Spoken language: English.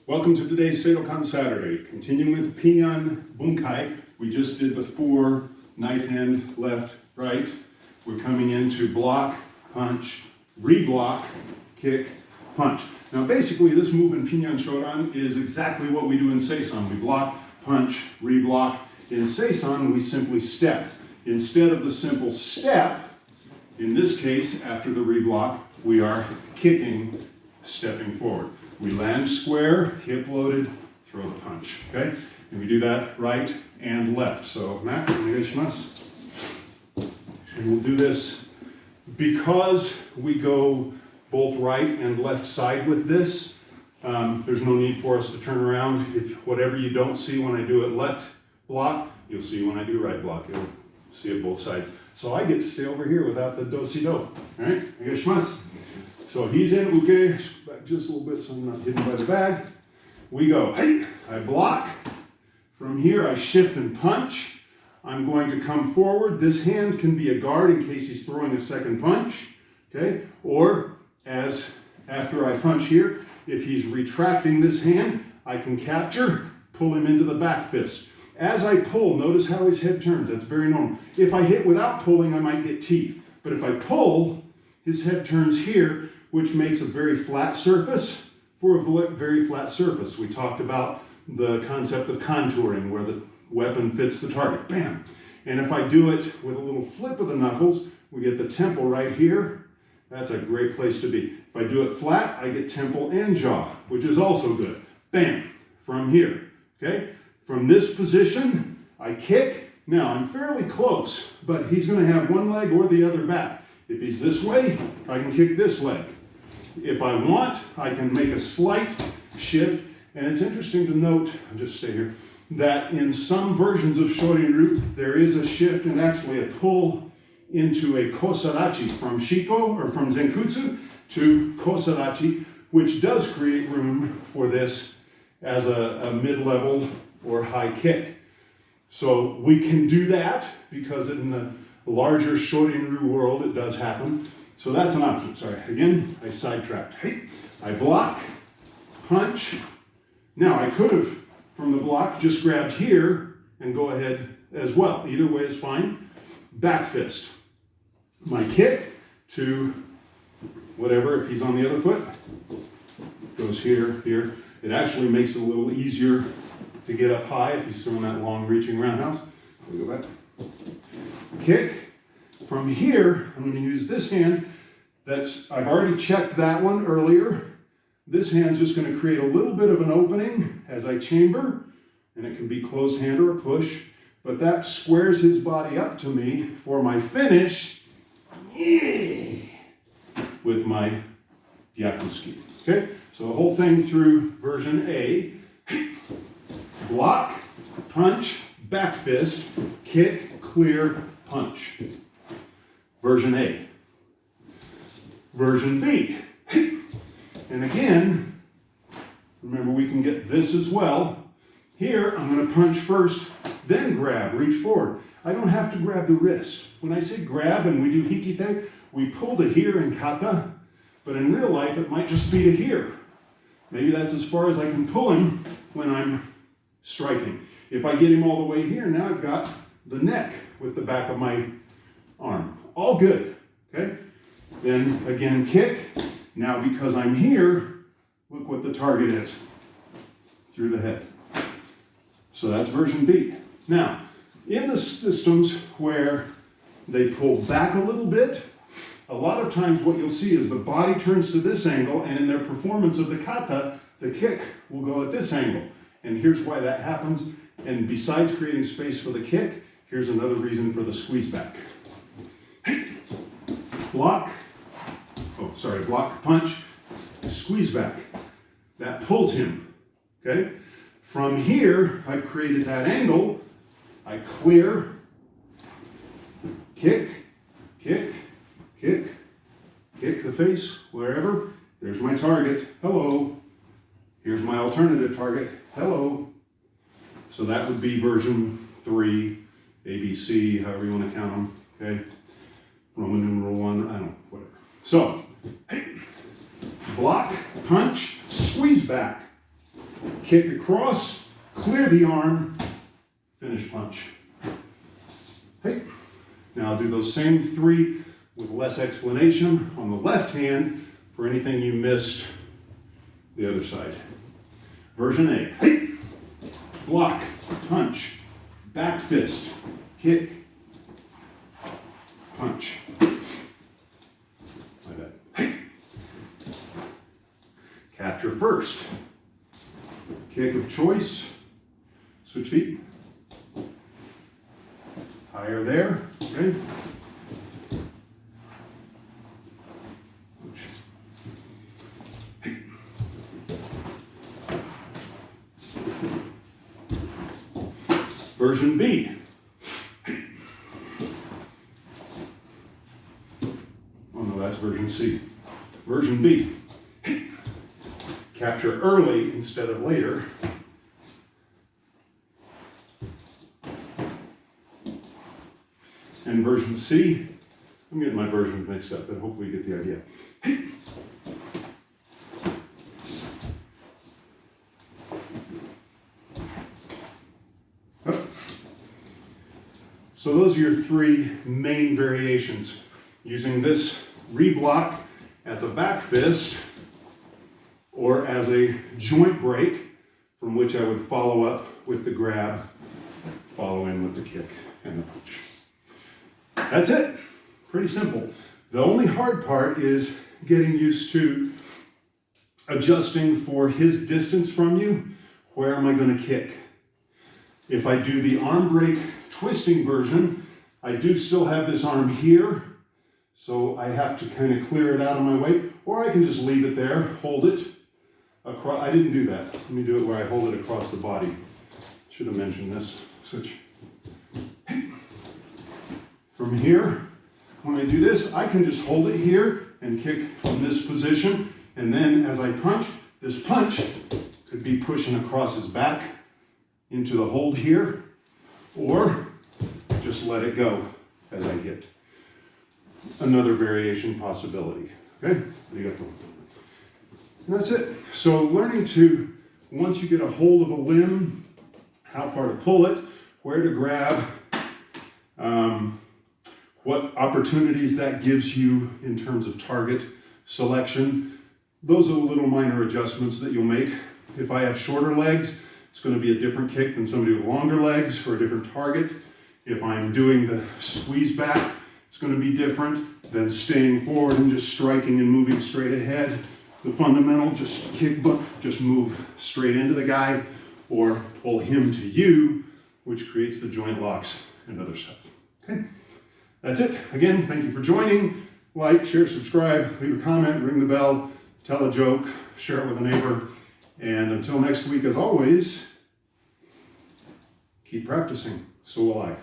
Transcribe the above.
Welcome to today's Seidokan Saturday. Continuing with the Pinan bunkai, we just did the 4 knife hand, left, right. We're coming into block, punch, reblock, kick, punch. Now basically this move in Pinan Shodan is exactly what we do in Seisan. We block, punch, reblock. In Seisan we simply step. Instead of the simple step, in this case after the reblock, we are kicking, stepping forward. We land square, hip loaded, throw the punch, okay? And we do that right and left. So, Matt, onegaishimasu. And we'll do this because we go both right and left side with this. There's no need for us to turn around. If whatever you don't see when I do it left block, you'll see when I do right block. You'll see it both sides. So I get to stay over here without the do-si-do, all right? Onegaishimasu. So he's in uke, back just a little bit so I'm not hidden by the bag. We go, hey, I block. From here I shift and punch. I'm going to come forward. This hand can be a guard in case he's throwing a second punch, okay? Or as after I punch here, if he's retracting this hand, I can capture, pull him into the back fist. As I pull, notice how his head turns. That's very normal. If I hit without pulling, I might get teeth. But if I pull, his head turns here, which makes a very flat surface for a very flat surface. We talked about the concept of contouring, where the weapon fits the target. Bam! And if I do it with a little flip of the knuckles, we get the temple right here. That's a great place to be. If I do it flat, I get temple and jaw, which is also good. Bam! From here, okay? From this position, I kick. Now, I'm fairly close, but he's going to have one leg or the other back. If he's this way, I can kick this leg. If I want, I can make a slight shift. And it's interesting to note, I'll just stay here, that in some versions of Shorin-ryu, there is a shift and actually a pull into a kosarachi from shiko or from zenkutsu to kosarachi, which does create room for this as a mid-level or high kick. So we can do that because in the larger Shorin-ryu world, it does happen. So that's an option. Sorry, again, I sidetracked. Hey, I block, punch. Now I could have, from the block, just grabbed here and go ahead as well. Either way is fine. Back fist. My kick to whatever, if he's on the other foot, goes here, here. It actually makes it a little easier to get up high if he's throwing that long reaching roundhouse. We go back. Kick. From here, I'm going to use this hand. I've already checked that one earlier. This hand's just going to create a little bit of an opening as I chamber, and it can be closed hand or a push, but that squares his body up to me for my finish, yeah, with my gyakusuki. Okay, so the whole thing through version A. Block, punch, back fist, kick, clear, punch. Version A. Version B. And again, remember we can get this as well. Here, I'm going to punch first, then grab, reach forward. I don't have to grab the wrist. When I say grab and we do hikite, we pull to here in kata, but in real life it might just be to here. Maybe that's as far as I can pull him when I'm striking. If I get him all the way here, now I've got the neck with the back of my arm. All good, okay? Then again, kick. Now because I'm here, look what the target is. Through the head. So that's version B. Now, in the systems where they pull back a little bit, a lot of times what you'll see is the body turns to this angle, and in their performance of the kata, the kick will go at this angle. And here's why that happens. And besides creating space for the kick, here's another reason for the squeeze back. Block, block, punch, squeeze back. That pulls him, okay? From here, I've created that angle. I clear, kick, kick, kick, kick the face, wherever. There's my target, hello. Here's my alternative target, hello. So that would be version 3, ABC, however you want to count them, okay? Roman numeral 1, I don't know, whatever. So, hey, block, punch, squeeze back. kick across, clear the arm, finish punch. Okay, now I'll do those same three with less explanation on the left hand for anything you missed the other side. Version A, hey, block, punch, back fist, kick, punch. Like that. Hey. Capture first. Kick of choice. Switch feet. Higher there. Okay. Version B. Oh no, that's version C. Version B. Capture early instead of later. And version C, I'm getting my versions mixed up, but hopefully you get the idea. So those are your three main variations. Using this reblock as a back fist or as a joint break from which I would follow up with the grab, follow in with the kick and the punch. That's it. Pretty simple. The only hard part is getting used to adjusting for his distance from you. Where am I going to kick? If I do the arm break twisting version, I do still have this arm here, so I have to kind of clear it out of my way, or I can just leave it there, hold it across. I didn't do that. Let me do it where I hold it across the body. Should have mentioned this. Switch. From here, when I do this, I can just hold it here and kick from this position, and then as I punch, this punch could be pushing across his back into the hold here, or just let it go as I hit. Another variation possibility. Okay? Arigato. And that's it. So learning to, once you get a hold of a limb, how far to pull it, where to grab, what opportunities that gives you in terms of target selection. Those are the little minor adjustments that you'll make. If I have shorter legs, it's going to be a different kick than somebody with longer legs or a different target. If I'm doing the squeeze back, it's going to be different than staying forward and just striking and moving straight ahead. The fundamental, just kick, just move straight into the guy or pull him to you, which creates the joint locks and other stuff. Okay, that's it. Again, thank you for joining. Like, share, subscribe, leave a comment, ring the bell, tell a joke, share it with a neighbor. And until next week, as always, keep practicing. So will I.